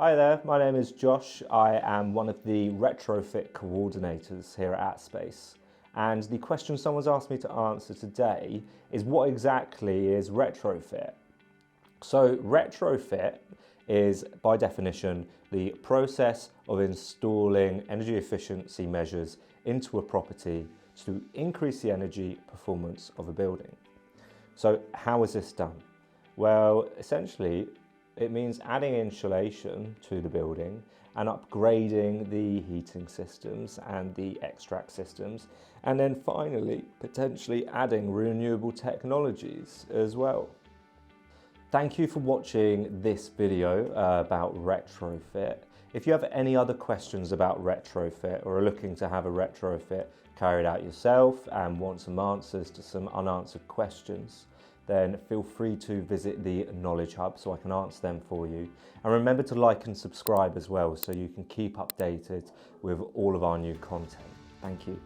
Hi there, my name is Josh. I am one of the Retrofit Coordinators here at ATSPACE. And the question someone's asked me to answer today is, what exactly is retrofit? So retrofit is, by definition, the process of installing energy efficiency measures into a property to increase the energy performance of a building. So how is this done? Well, essentially, it means adding insulation to the building and upgrading the heating systems and the extract systems, and then finally potentially adding renewable technologies as well. Thank you for watching this video about retrofit. If you have any other questions about retrofit or are looking to have a retrofit carried out yourself and want some answers to some unanswered questions, then feel free to visit the Knowledge Hub so I can answer them for you. And remember to like and subscribe as well so you can keep updated with all of our new content. Thank you.